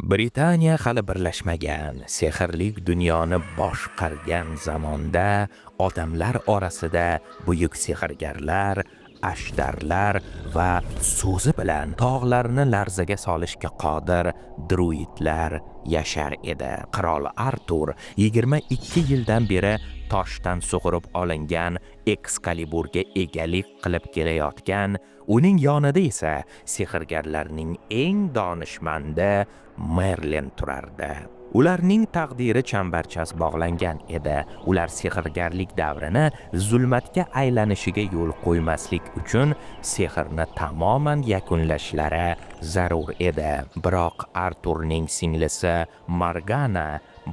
Britaniya hali birlashmagan, sehrli dunyoni boshqargan zamonda odamlar orasida buyuk sehrgarlar, ashtarlar va so'zi bilan tog'larni larzaga solishga qodir druidlar yashar edi. Qirol Artur 22 yildan beri toshdan sug'urib olingan Excaliburga egalik qilib kelayotgan, uning yonida esa sehrgarlarning eng donishmandi Merlin turardi. Ularning taqdiri chambarchas bog'langan edi. Ular sehrgarlik davrini zulmatga aylanishiga yo'l qo'ymaslik uchun sehrni tamoman yakunlashlari zarur edi. Biroq Arturning singlisi Morgana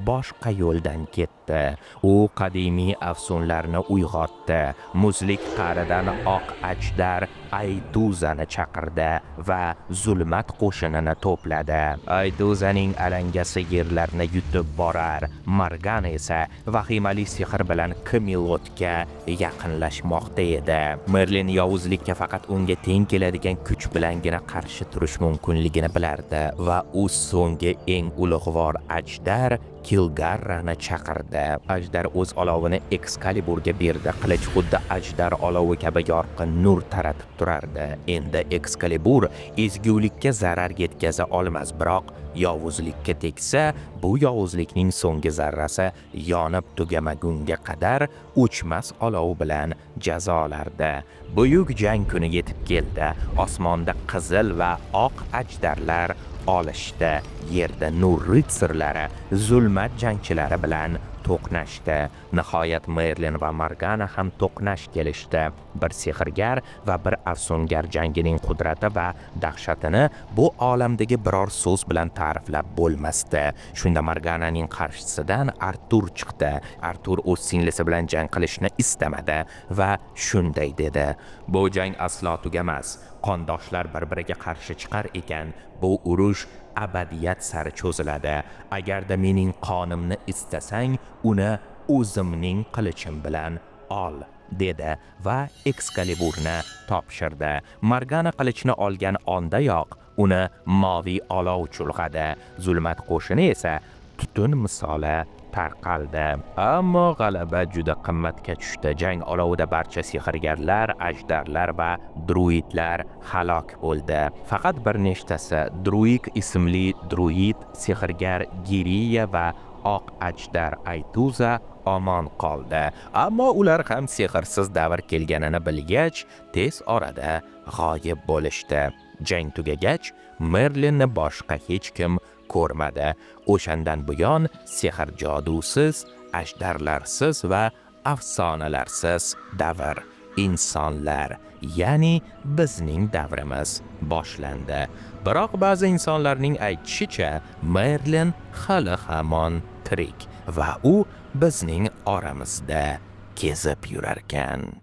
boshqa yo'ldan ketdi. U qadimiy afsonlarni uyg'otdi. Muzlik qa'ridan oq ajdar Ayduzani chaqirdi va zulmat qo'shinini to'pladi. Ayduzaning alangasi yerlarni yutib borar. Morgana esa vahimali sehr bilan Camelotga yaqinlashmoqda edi. Merlin yovuzlikka faqat unga teng keladigan kuch bilangina qarshi turish mumkinligini bilardi va u so'nggi eng ulug'vor ajdar Kilgarrani chaqirdi. Ajdar o'z olovini Excaliburga berdi. Qilich xuddi ajdar olovi kabi yorqin nur taratib turardi. Endi Excalibur ezgulikka zarar yetkaza olmas, biroq yovuzlikka tegsa, bu yovuzlikning so'nggi zarrasi yonib tugamagunga qadar o'chmas olov bilan jazolardi. Buyuk jang kuni yetib keldi. Osmonda qizil va oq ajdarlar olishdi. Yerda nur ritsarlari zulmat jangchilari bilan to'qnashdi. Nihoyat Merlin va Morgana ham to'qnash kelishdi. Bir sehrgar va bir afsongar jangining qudrati va dahshatini bu olamdagi biror so'z bilan ta'riflab bo'lmasdi. Shunda Morgananing qarshisidan Artur chiqdi. Artur o'z singlisi bilan jang qilishni istamadi va shunday dedi: "Bu jang aslo tugamas. Qondoshlar bir-biriga qarshi chiqar ekan, bu urush abadiyat sari cho'ziladi. Agarda mening qonimni istasang, uni o'zimning qilichim bilan ol", dedi va Excaliburni topshirdi. Morgana qilichni olgan ondayoq uni moviy olov chulg'adi. Zulmat qo'shini esa tutun misoli tarqaldi. Ammo g'alaba juda qimmatga tushdi. Jang olovida barcha sehrgarlar, ajdarlar va druidlar halok bo'ldi. Faqat bir nechtasi, Druid ismli druid, sehrgar Giriya va oq ajdar Aytuza omon qoldi. Ammo ular ham sehrsiz davr kelganini bilgach, tez orada g'oyib bo'lishdi. Jang tugagach, Merlinni boshqa hech kim ko'rmadi. O'shandan buyon sehr jodusiz, ajdarlarsiz va afsonalarsiz davr, insonlar, ya'ni bizning davrimiz boshlandi. Biroq ba'zi insonlarning aytishicha, Merlin hali hamon tirik va u bizning oramizda kezib yurarkan.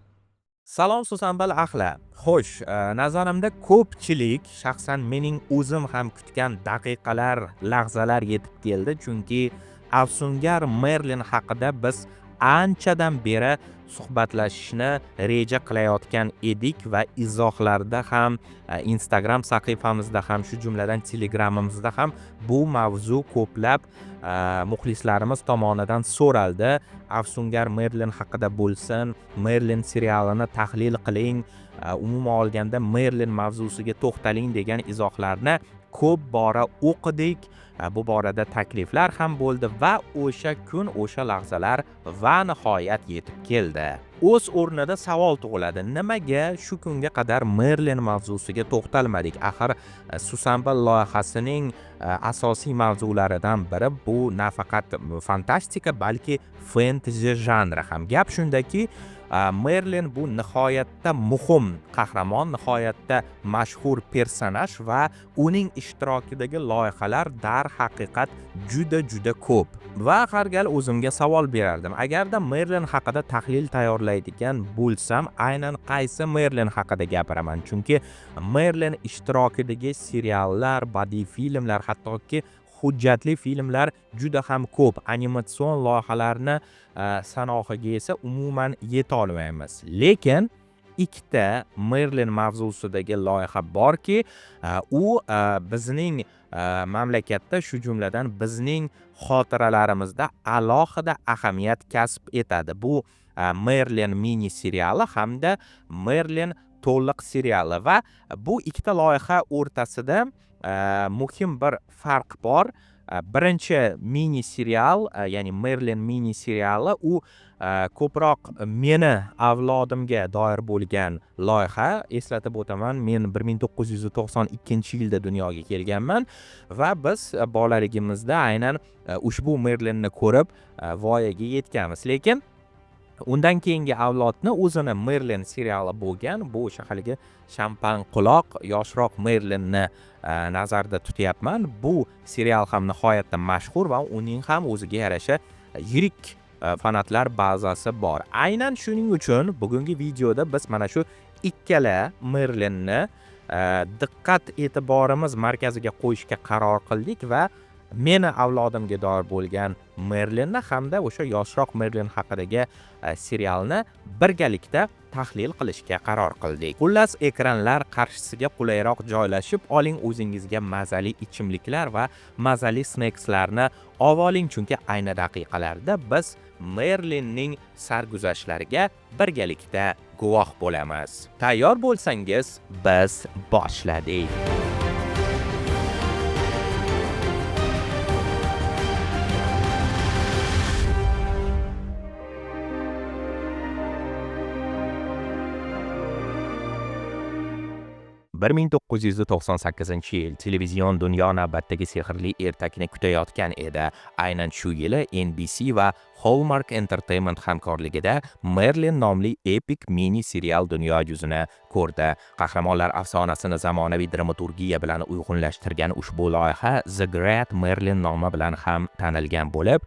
Salom Susanbal ahla. Xo'sh, nazarimda ko'pchilik, shaxsan mening o'zim ham kutgan daqiqalar, lahzalar yetib keldi, chunki afsongar Merlin haqida biz anchadan beri suhbatlashishni reja qilayotgan edik va izohlarda ham, Instagram sahifamizda ham, shu jumladan Telegramimizda ham bu mavzu ko'plab muxlislarimiz tomonidan so'raldi. Afsongar Merlin haqida bo'lsin, Merlin serialini tahlil qiling, umuman olganda Merlin mavzusiga to'xtaling degan izohlarni ko'p bora o'qidik. Bu borada takliflar ham bo'ldi va o'sha kun, o'sha lahzalar va nihoyat yetib keldi. O'z o'rnida savol tug'iladi: nimaga shu kunga qadar Merlin mavzusiga to'xtalmadik? Axir Susanbal loyihasining asosiy mavzularidan biri bu nafaqat fantastika, balki fantasy janri ham. Gap shundaki, Merlin bu nihoyatda muhim qahramon, nihoyatda mashhur personaj va uning ishtirokidagi loyihalar dar haqiqat juda ko'p. Va har gal o'zimga savol berardim: agarda Merlin haqida tahlil tayyorlaydigan bo'lsam, aynan qaysi Merlin haqida gapiraman? Chunki Merlin ishtirokidagi seriallar, badiiy filmlar, hattoki hujjatli filmlar juda ham ko'p. Animatsion loyihalarni sanohiga esa umuman yeta olmaymiz. Lekin ikkita Merlin mavzusidagi loyiha borki, u bizning mamlakatda, shu jumladan bizning xotiralarimizda alohida ahamiyat kasb etadi. Bu Merlin mini seriali hamda Merlin to'liq seriali va bu ikkita loyiha o'rtasida muhim bir farq bor. Birinchi mini serial, ya'ni Merlin mini seriali, u ko'proq meni avlodimga doir bo'lgan loyiha. Eslatib o'taman, men 1992-yilda dunyoga kelganman va biz bolaligimizda aynan ushbu Merlinni ko'rib voyaga yetganmiz. Lekin undan keyingi avlodni o'zini Merlin seriali bo'lgan. Bu o'sha haligi shampan quloq yoshroq Merlinni nazarda tutyapman. Bu serial ham nihoyatda mashhur va uning ham o'ziga yarasha yirik fanatlar bazasi bor. Aynan shuning uchun bugungi videoda biz mana shu ikkala Merlinni diqqat e'tiborimiz markaziga qo'yishga qaror qildik va meni avlodimga doir bo'lgan Merlinni hamda o'sha yoshroq Merlin haqidagi serialni birgalikda tahlil qilishga qaror qildik. Xullas, ekranlar qarshisiga qulayroq joylashib oling, o'zingizga mazali ichimliklar va mazali snackslarni oling, chunki ayni daqiqalarda biz Merlinning sarguzashtlariga birgalikda guvoh bo'lamiz. Tayyor bo'lsangiz, biz boshladik. Bir 1998-yil televizion dunyo navbatdagi sehrli ertakni kutayotgan edi. Aynan shu yili NBC va Hallmark Entertainment hamkorligida Merlin nomli epik mini serial dunyo yuzini ko'rdi. Qahramonlar afsonasini zamonaviy dramaturgiya bilan uyg'unlashtirgan ushbu loyiha The Great Merlin nomi bilan ham tanilgan bo'lib,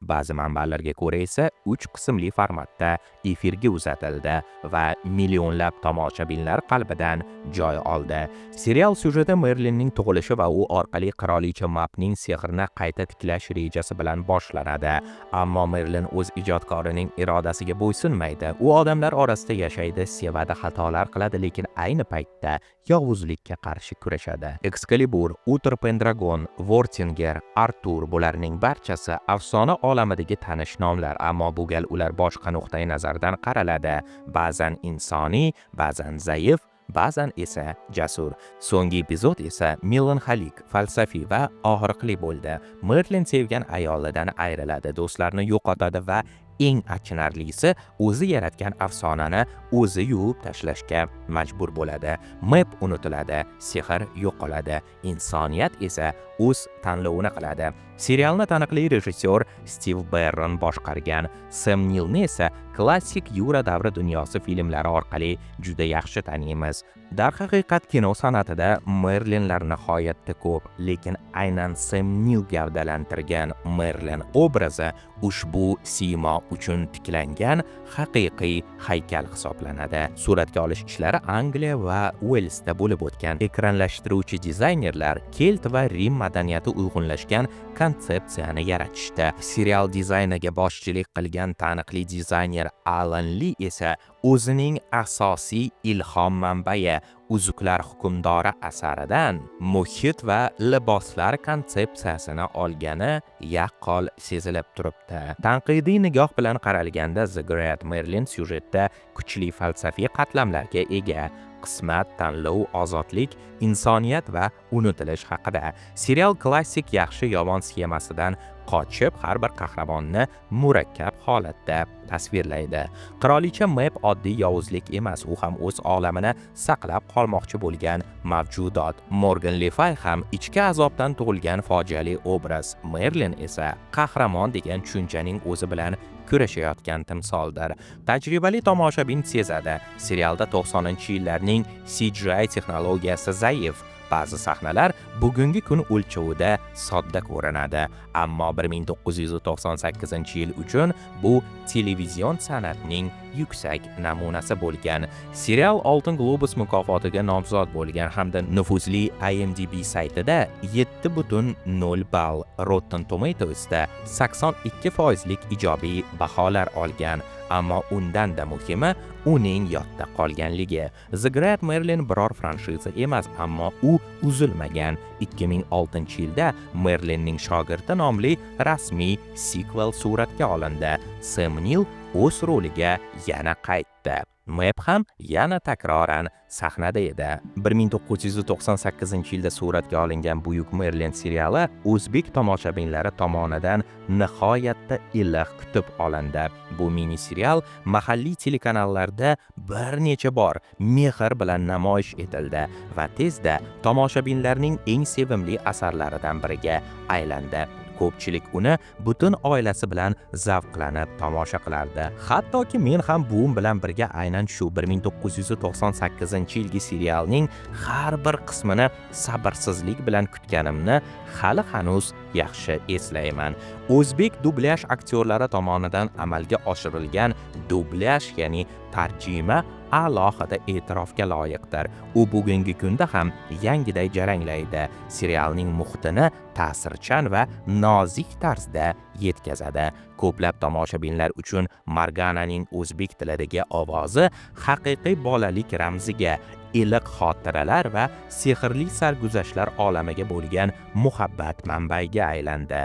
ba'zi manbalarga ko'ra esa 3 qismli formatda efirga uzatildi va millionlab tomoshabinlar qalbidan joy oldi. Serial syujeti Merlinning tug'ilishi va u orqali qirolicha Mapning sehrni qayta tiklash rejasi bilan boshlanadi. Ammo Merlin o'z ijodkorining irodasiga bo'ysunmaydi. U odamlar orasida yashaydi, sevadi, xatolar qiladi, lekin ayni paytda yovuzlikka qarshi kurashadi. Excalibur, Uther Pendragon, Vortinger, Artur bularning barchasi afsona olamidagi tanish nomlar, ammo bu gal ular boshqa nuqtai nazardan qaraladi. Ba'zan insoniy, ba'zan zaif, ba'zan esa jasur. So'nggi epizod esa melanxolik, falsafiy va og'riqli bo'ldi. Merlin sevgan ayolidan ayriladi, do'stlarini yo'qotadi va eng achinarlisi, o'zi yaratgan afsonani o'zi yuvib tashlashga majbur bo'ladi. Map unutiladi, sehr yo'qoladi, insoniyat esa o'z tanlovini qiladi. Serialni taniqli rejissyor Steve Barron boshqargan. Sam Neillni esa klassik Yura davri dunyosi filmlari orqali juda yaxshi taniymiz. Darhaqiqat kino san'atida Merlinlar nihoyatda ko'p, lekin aynan Sam Neill gavdalantirgan Merlin obrazi ushbu siymo uchun tiklangan haqiqiy haykal hisoblanadi. Suratga olish ishlari Angliya va Uelsda bo'lib o'tgan. Ekranlashtiruvchi dizaynerlar Kelt va Rim madaniyati uyg'unlashgan konsepsiyani yaratishdi. Serial dizayniga boshchilik qilgan taniqli dizayner Alan Lee esa o'zining asosiy ilhom manbai Uzuklar hukmdori asaridan muhit va liboslar konsepsiyasini olgani yaqqol sezilib turibdi. Tanqidiy nigoh bilan qaralganda The Great Merlin syujetda kuchli falsafiy qatlamlarga ega. Qismat, tanlov, ozodlik, insoniyat va unutilish haqida. Serial klassik yaxshi-yomon sxemasidan qochib, har bir qahramonni murakkab holatda tasvirlaydi. Qirolicha Map oddiy yovuzlik emas, u ham o'z olamini saqlab qolmoqchi bo'lgan mavjudot. Morgan Le Fay ham ichki azobdan tug'ilgan fojiali obraz. Merlin esa qahramon degan tushunchaning o'zi bilan kurashayotgan timsoldir. Tajribali tomoshabin sezadi. Serialda 90-yillarning CGI texnologiyasi zaif. Ba'zi sahnalar bugungi kun o'lchovida sodda ko'rinadi, ammo 1998-yil uchun bu televizion san'atning yuksak namunasi bo'lgan. Serial Oltin Globus mukofotiga nomzod bo'lgan hamda nufuzli IMDb saytida 7,0 ball, Rotten Tomatoes'da 82% ijobiy baholar olgan. Ammo undan-da muhimi uning yodda qolganligi. The Great Merlin biror franshiza emas, ammo u uzilmagan. 2006-yilda Merlinning shogirdi nomli rasmiy sequel suratga olindi. Sam Neill o'z roliga yana qaytdi. Map ham yana takroran sahnada edi. 1998-yilda suratga olingan Buyuk Merlin seriali o'zbek tomoshabinlari tomonidan nihoyatda iliq kutib olindi. Bu mini serial mahalliy telekanallarda bir necha bor mehr bilan namoyish etildi va tezda tomoshabinlarning eng sevimli asarlaridan biriga aylandi. Ko'pchilik uni butun oilasi bilan zavqlanib tomosha qilardi. Hattoki men ham buvim bilan birga aynan shu 1998-yilgi serialning har bir qismini sabrsizlik bilan kutganimni hali hanuz yaxshi eslayman. O'zbek dublyaj aktyorlari tomonidan amalga oshirilgan dublyaj, ya'ni tarjima alohida e'tirofga loyiqdir. U bugungi kunda ham yangiday jaranglaydi. Serialning muhtini ta'sirchan va nozik tarzda yetkazadi. Ko'plab tomoshabinlar uchun Margananing o'zbek tilidagi ovozi haqiqiy bolalik ramziga, iliq xotiralar va sehrli sarguzashtlar olamiga bo'lgan muhabbat manbaiga aylandi.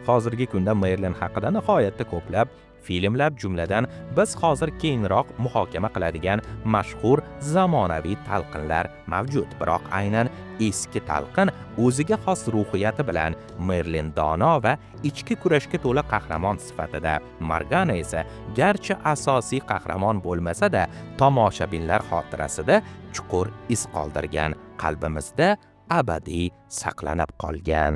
Hozirgi kunda Merlin haqida nihoyatda ko'plab filmlar, jumladan biz hozir keyinroq muhokama qiladigan mashhur zamonaviy talqinlar mavjud. Biroq aynan eski talqin o'ziga xos ruhiyati bilan Merlin dono va ichki kurashga to'la qahramon sifatida, Morgana esa garchi asosiy qahramon bo'lmasa-da, tomoshabinlar xotirasida chuqur iz qoldirgan, qalbimizda abadiy saqlanib qolgan.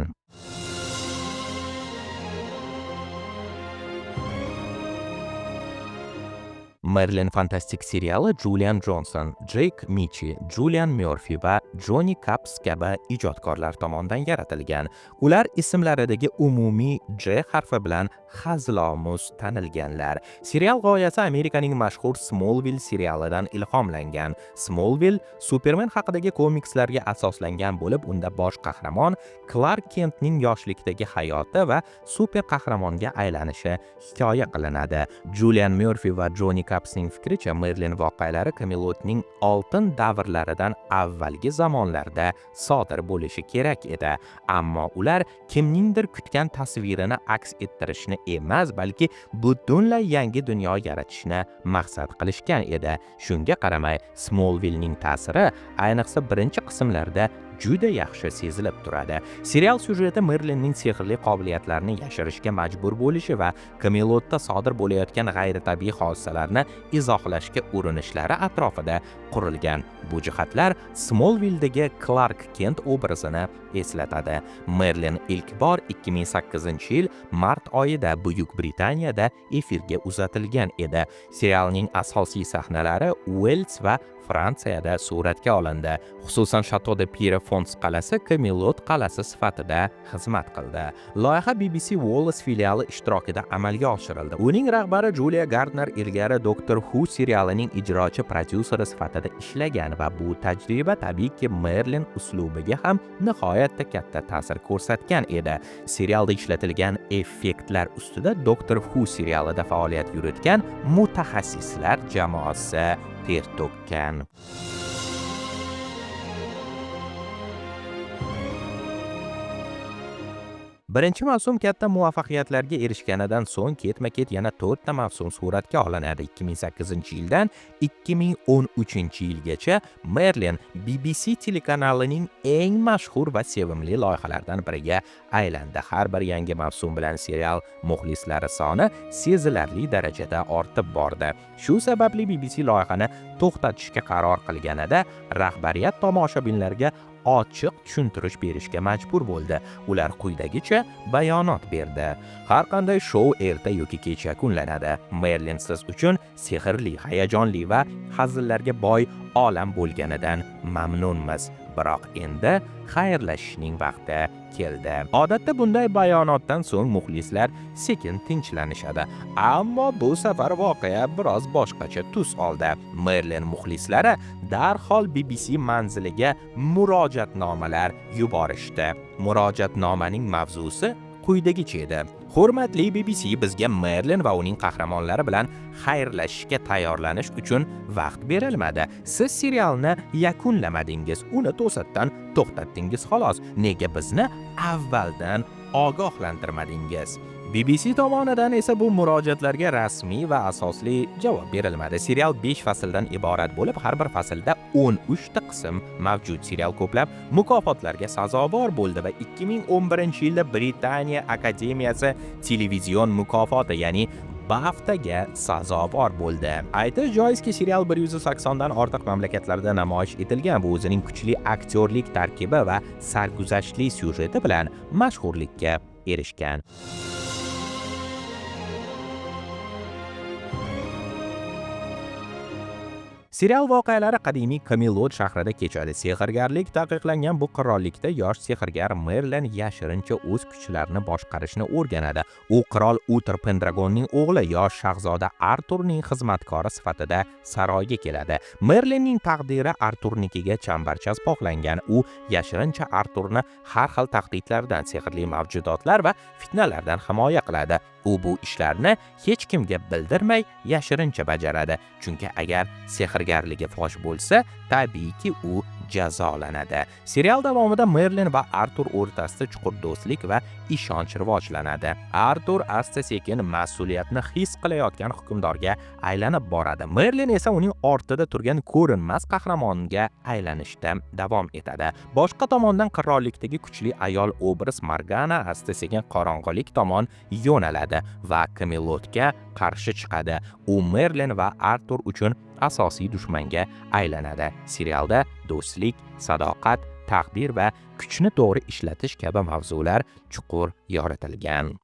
Merlin fantastik seriali Julian Johnson, Jake Michi, Julian Murphy va Johnny Capps kabi ijodkorlar tomonidan yaratilgan. Ular ismlaridagi umumiy J harfi bilan hazilomuz tanilganlar. Serial g'oyasi Amerikaning mashhur Smallville serialidan ilhomlangan. Smallville Superman haqidagi komikslarga asoslangan bo'lib, unda bosh qahramon Clark Kentning yoshlikdagi hayoti va super qahramonga aylanishi hikoya qilinadi. Julian Murphy va Johnny Cappsning fikricha, Merlin voqealari Camelotning oltin davrlaridan avvalgi zamonlarda sodir bo'lishi kerak edi. Ammo ular kimningdir kutgan tasvirini aks ettirishni emas, balki butunlay yangi dunyo yaratishni maqsad qilishgan edi. Shunga qaramay, Smallvillening ta'siri ayniqsa birinchi qismlarda juda yaxshi sezilib turadi. Serial syujeti Merlinning sehrli qobiliyatlarini yashirishga majbur bo'lishi va Camelotda sodir bo'layotgan g'ayritabiiy hodisalarni izohlashga urinishlari atrofida qurilgan. Bu jihatlar Smallville'dagi Clark Kent obrazini eslatadi. Merlin ilk bor 2008-yil mart oyida Buyuk Britaniyada efirga uzatilgan edi. Serialning asosiy sahnalari Uels va Fransiyada suratga olindi. Xususan Chateau de Pierrefonds qal'asi Camelot qal'asi sifatida xizmat qildi. Loyiha BBC Wallace filiali ishtirokida amalga oshirildi. Uning rahbari Julia Gardner ilgari Doctor Who serialining ijrochi prodyuseri sifatida ishlagan va bu tajriba tabiiyki Merlin uslubiga ham nihoyatda katta ta'sir ko'rsatgan edi. Serialda ishlatilgan effektlar ustida Doctor Who serialida faoliyat yuritgan mutaxassislar jamoasi ter to'kkan. Birinchi mavsum katta muvaffaqiyatlarga erishganidan so'ng ketma-ket yana 4 ta mavsum suratga olinadi. 2008-yildan 2013-yilgacha Merlin BBC telekanalining eng mashhur va sevimli loyihalaridan biriga aylandi. Har bir yangi mavsum bilan serial muxlislari soni sezilarli darajada ortib bordi. Shu sababli BBC loyihani to'xtatishga qaror qilganida rahbariyat tomoshabinlarga ochiq tushuntirish berishga majbur bo'ldi. Ular quyidagicha bayonot berdi. Har qanday shou erta yoki kech yakunlanadi. Merlin siz uchun sehrli, hayajonli va hazillarga boy olam bo'lganidan mamnunmiz. Biroq endi xayrlashishning vaqti keldi. Odatda bunday bayonotdan so'ng muxlislar sekin tinchlanishadi. Ammo bu safar voqea biroz boshqacha tus oldi. Merlin muxlislari darhol BBC manziliga murojaatnomalar yuborishdi. Murojaatnomaning mavzusi quyidagicha edi. Hurmatli BBC, bizga Merlin va uning qahramonlari bilan xayrlashishga tayyorlanish uchun vaqt berilmadi. Siz serialni yakunlamadingiz, uni to'satdan to'xtatdingiz xolos. Nega bizni avvaldan ogohlantirmadingiz? BBC tomonidan esa bu murojaatlarga rasmiy va asosli javob berilmadi. Serial 5 fasldan iborat bo'lib, har bir faslda 13 ta qism mavjud. Serial ko'plab mukofotlarga sazovor bo'ldi va 2011-yilda Britaniya Akademiyasi televizion mukofoti, ya'ni BAFTAga sazovor bo'ldi. Aytish joizki, serial 180 dan ortiq mamlakatlarda namoyish etilgan. Bu o'zining kuchli aktyorlik tarkibi va sarguzashtli syujeti bilan mashhurlikka erishgan. Serial voqealari qadimiy Camelot shahrida kechadi. Sehrgarlik taqiqlangan bu qirollikda yosh sehrgar Merlin yashirincha o'z kuchlarini boshqarishni o'rganadi. U qirol Uther Pendragonning o'g'li, yosh shahzoda Arturning xizmatkori sifatida saroyga keladi. Merlinning taqdiri Arturnikiga chambarchas bog'langan. U yashirincha Arturni har xil tahdidlardan, sehrli mavjudotlar va fitnalardan himoya qiladi. U bu ishlarni hech kimga bildirmay yashirincha bajaradi. Chunki agar sehrgarligi fosh bo'lsa, tabiiyki u jazolanadi. Serial davomida Merlin va Artur o'rtasida chuqur do'stlik va ishonch rivojlanadi. Artur asta-sekin mas'uliyatni his qilayotgan hukmdorga aylanib boradi. Merlin esa uning ortida turgan ko'rinmas qahramonga aylanishda davom etadi. Boshqa tomondan qirollikdagi kuchli ayol obraz Morgana asta-sekin qorong'ulik tomon yo'naladi va Camelotga qarshi chiqadi. U Merlin va Artur uchun asosiy dushmanga aylanadi. Serialda do'stlik, sadoqat, taqdir va kuchni to'g'ri ishlatish kabi mavzular chuqur yoritilgan.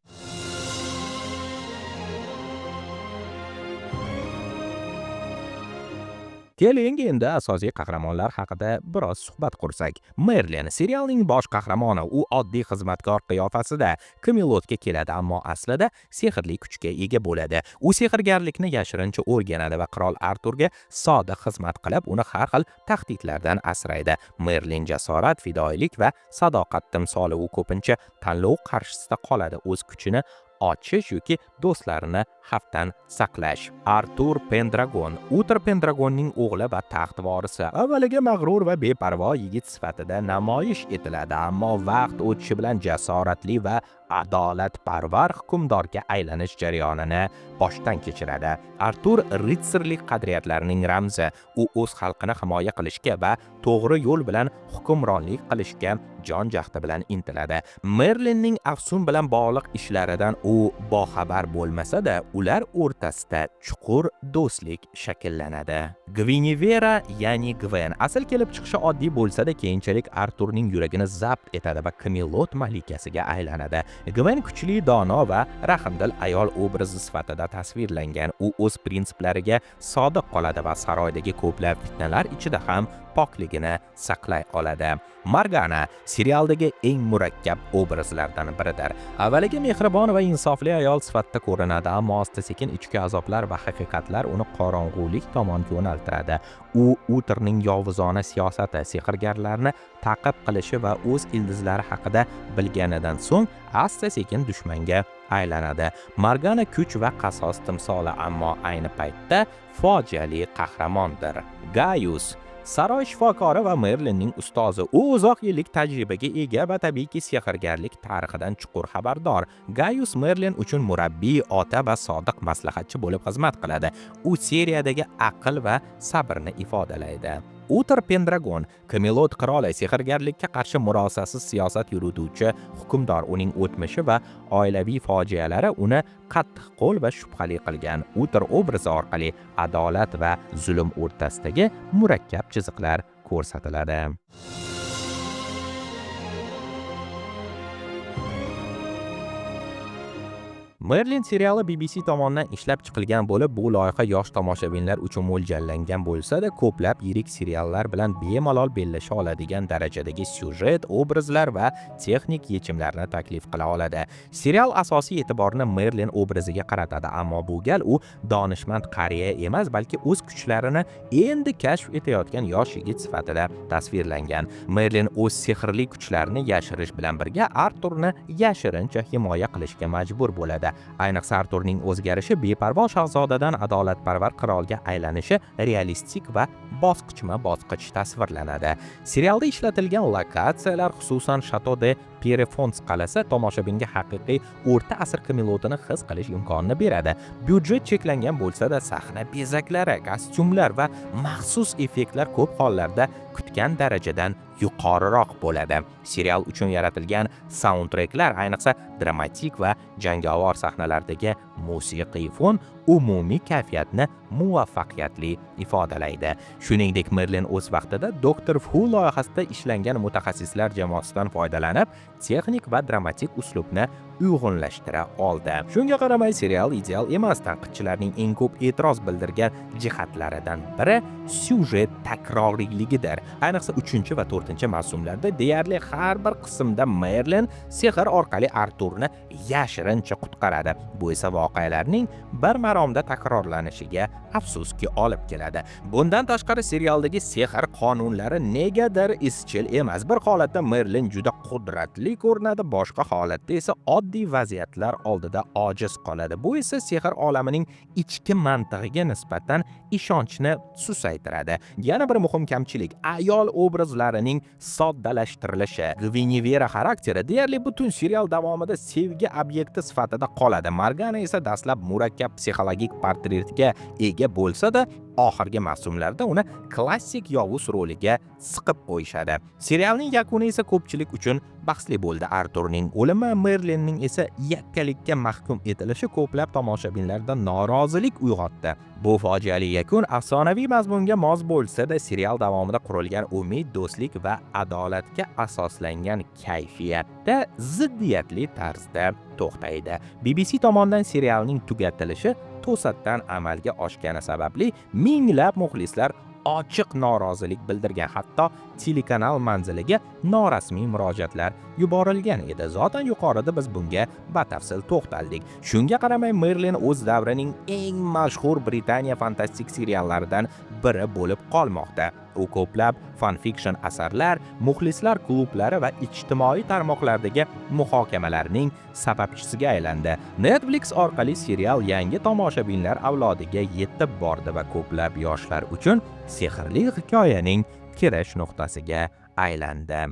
Keling endi asosiy qahramonlar haqida biroz suhbat qursak. Merlin serialning bosh qahramoni. U oddiy xizmatkor qiyofasida Camelotga keladi, ammo aslida sehrli kuchga ega bo'ladi. U sehrgarlikni yashirincha o'rganadi va qirol Arturga sodiq xizmat qilib, uni har xil tahdidlardan asraydi. Merlin jasorat, fidoyilik va sadoqat timsoli. U ko'pincha tanlov qarshisida qoladi, o'z kuchini ochish yoki do'stlarini xavfdan saqlash. Artur Pendragon, Uther Pendragonning o'g'li va taxt vorisi. Avvaliga mag'rur va beparvo yigit sifatida namoyish etiladi, ammo vaqt o'tishi bilan jasoratli va adolatparvar hukmdorga aylanish jarayonini boshdan kechiradi. Artur ritsarlik qadriyatlarining ramzi. U o'z xalqini himoya qilishga va to'g'ri yo'l bilan hukmronlik qilishga jon jahdi bilan intiladi. Merlinning afsun bilan bog'liq ishlaridan u boxabar bo'lmasa-da, ular o'rtasida chuqur do'stlik shakllanadi. Guinevere, ya'ni Gwen, asl kelib chiqishi oddiy bo'lsa-da, keyinchalik Arturning yuragini zabt etadi va Camelot malikasiga aylanadi. Gwen kuchli, dono va rahmdil ayol obrazi sifatida tasvirlangan. U o'z prinsiplariga sodiq qoladi va saroydagi ko'plab fitnalar ichida ham pokligini saqlay oladi. Morgana serialdagi eng murakkab obrazlardan biridir. Avvaliga mehribon va insofli ayol sifatida ko'rinadi, ammo asta-sekin ichki azoblar va haqiqatlar uni qorong'ulik tomon yo'naltiradi. U Utherning yovuzona siyosati, sehrgarlarni ta'qib qilishi va o'z ildizlari haqida bilganidan so'ng asta-sekin dushmanga aylanadi. Morgana kuch va qasos timsoli, ammo ayni paytda fojiali qahramondir. Gaius saroy shifokori va Merlinning ustozi. U uzoq yillik tajribaga ega va tabiiyki sehrgarlik tarixidan chuqur xabardor. Gaius Merlin uchun murabbiy, ota va sodiq maslahatchi bo'lib xizmat qiladi. U seriyadagi aql va sabrni ifodalaydi. Uther Pendragon, Camelot qiroli, sehrgarlikka qarshi murosasiz siyosat yurituvchi hukmdor. Uning o'tmishi va oilaviy fojialari uni qattiqqo'l va shubhali qilgan. Uther obrazi orqali adolat va zulm o'rtasidagi murakkab chiziqlar ko'rsatiladi. Merlin seriali BBC tomonidan ishlab chiqilgan bo'lib, bu loyiha yosh tomoshabinlar uchun mo'ljallangan bo'lsa-da, ko'plab yirik seriallar bilan bemalol bellasha oladigan darajadagi syujet, obrazlar va texnik yechimlarni taklif qila oladi. Serial asosiy e'tiborni Merlin obraziga qaratadi, ammo bu gal u donishmand qariya emas, balki o'z kuchlarini endi kashf etayotgan yosh yigit sifatida tasvirlangan. Merlin o'z sehrli kuchlarini yashirish bilan birga Arturni yashirincha himoya qilishga majbur bo'ladi. Ayniqsa Arturning o'zgarishi, beparvo shahzodadan adolatparvar qirolga aylanishi realistik va bosqichma-bosqich tasvirlanadi. Serialda ishlatilgan lokatsiyalar, xususan Chateau de Pierrefonds qal'asi tomoshabinga haqiqiy o'rta asr Camelotini his qilish imkonini beradi. Byudjet cheklangan bo'lsa-da, sahna bezaklari, kostyumlar va maxsus effektlar ko'p hollarda kutgan darajadan yuqoriroq bo'ladi. Serial uchun yaratilgan saundtreklar, ayniqsa dramatik va jangovar sahnalardagi musiqiy fon umumiy kayfiyatni muvaffaqiyatli ifodalaydi. Shuningdek, Merlin o'z vaqtida Doctor Who loyihasida ishlangan mutaxassislar jamoasidan foydalanib, texnik va dramatik uslubni uyg'unlashtira oldi. Shunga qaramay, serial ideal emas. Tanqidchilarning eng ko'p e'tiroz bildirgan jihatlaridan biri syujet takroriyligidir. Ayniqsa 3 va 4 mavsumlarda deyarli har bir qismda Merlin sehr orqali Arturni yashirincha qutqaradi. Bu esa voqealarning bir maromda takrorlanishiga afsuski olib keladi. Bundan tashqari, serialdagi sehr qonunlari negadir izchil emas. Bir holatda Merlin juda qudratli ko'rinadi, boshqa holatda esa oddiy vaziyatlar oldida ojiz qoladi. Bu esa sehr olamining ichki mantig'iga nisbatan ishonchni susaytiradi. Yana bir muhim kamchilik ayol obrazlarining soddalashtirilishi. Gvinevera xarakteri deyarli butun serial davomida sevgi obyekti sifatida qoladi. Morgana esa dastlab murakkab psixologik portretga ega bo'lsa-da, oxirgi mavsumlarda uni klassik yovuz roliga siqib qo'yishadi. Serialning yakuni esa ko'pchilik uchun bahsli bo'ldi. Arturning o'limi, Merlinning esa yakkalikka mahkum etilishi ko'plab tomoshabinlarda norozilik uyg'otdi. Bu fojiali yakun afsonaviy mazmunga mos bo'lsa-da, serial davomida qurilgan umid, do'stlik va adolatga asoslangan kayfiyatda ziddiyatli tarzda to'xtaydi. BBC tomonidan serialning tugatilishi to'satdan amalga oshgani sababli minglab muxlislar ochiq norozilik bildirgan, hatto telekanal manziliga norasmiy murojaatlar yuborilgan edi. Zotan yuqorida biz bunga batafsil to'xtaldik. Shunga qaramay, Merlin o'z davrining eng mashhur Britaniya fantastik seriallaridan biri bo'lib qolmoqda. U ko'plab fanfiction asarlar, muxlislar klublari va ijtimoiy tarmoqlardagi muhokamalarning sababchisiga aylandi. Netflix orqali serial yangi tomoshabinlar avlodiga yetib bordi va ko'plab yoshlar uchun sehrli hikoyaning kirish nuqtasiga aylandi.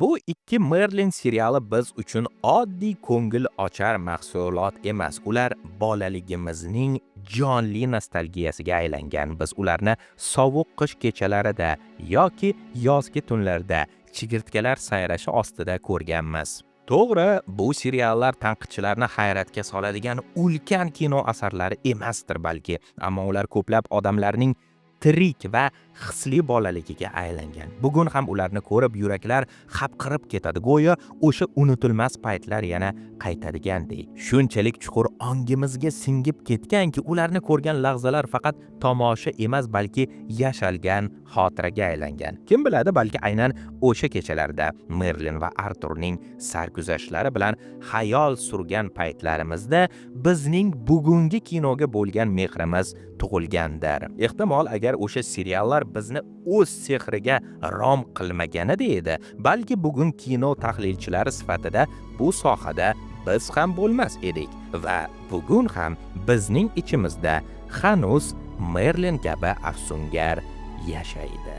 Bu ikki Merlin seriali biz uchun oddiy ko'ngil ochar mahsulot emas. Ular bolaligimizning jonli nostalgiyasiga aylangan. Biz ularni sovuq qish kechalarida yoki yozgi tunlarda chigirtkalar sayrashi ostida ko'rganmiz. To'g'ri, bu seriallar tanqidchilarni hayratga soladigan ulkan kino asarlari emasdir balki, ammo ular ko'plab odamlarning tirik va hisli bolaligiga aylangan. Bugun ham ularni ko'rib yuraklar xapqirib ketadi. Go'yo o'sha unutilmas paytlar yana qaytadigandek. Shunchalik chuqur ongimizga singib ketganki, ularni ko'rgan lahzalar faqat tomosha emas, balki yashalgan xotiraga aylangan. Kim biladi, balki aynan o'sha kechalarda Merlin va Arturning sarguzashtlari bilan xayol surgan paytlarimizda bizning bugungi kinoga bo'lgan mehrimiz tug'ilgandir. Ehtimol agar o'sha seriallar bizni o'z sehriga rom qilmaganida edi, balki bugun kino tahlilchilari sifatida bu sohada biz ham bo'lmas edik va bugun ham bizning ichimizda hanuz Merlin kabi afsungar yashaydi.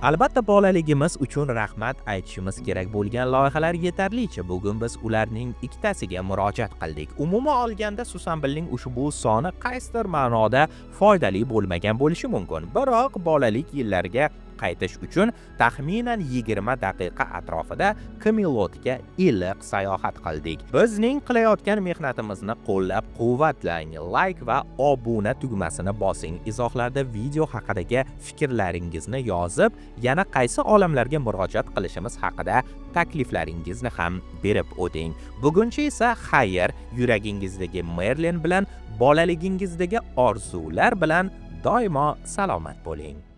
Albatta, bolaligimiz uchun rahmat aytishimiz kerak bo'lgan loyihalar yetarlicha. Bugun biz ularning ikkitasiga murojaat qildik. Umuman olganda, Susanbilning ushbu soni qaysidir ma'noda foydali bo'lmagan bo'lishi mumkin. Biroq bolalik yillariga qaytish uchun taxminan 20 daqiqa atrofida Kamilotga iliq sayohat qildik. Bizning qilayotgan mehnatimizni qo'llab-quvvatlang, like va obuna tugmasini bosing. Izohlarda video haqidagi fikrlaringizni yozib, yana qaysi olamlarga murojaat qilishimiz haqida takliflaringizni ham berib o'ting. Buguncha esa xayr, yuragingizdagi Merlin bilan bolaligingizdagi orzular bilan doimo salomat bo'ling.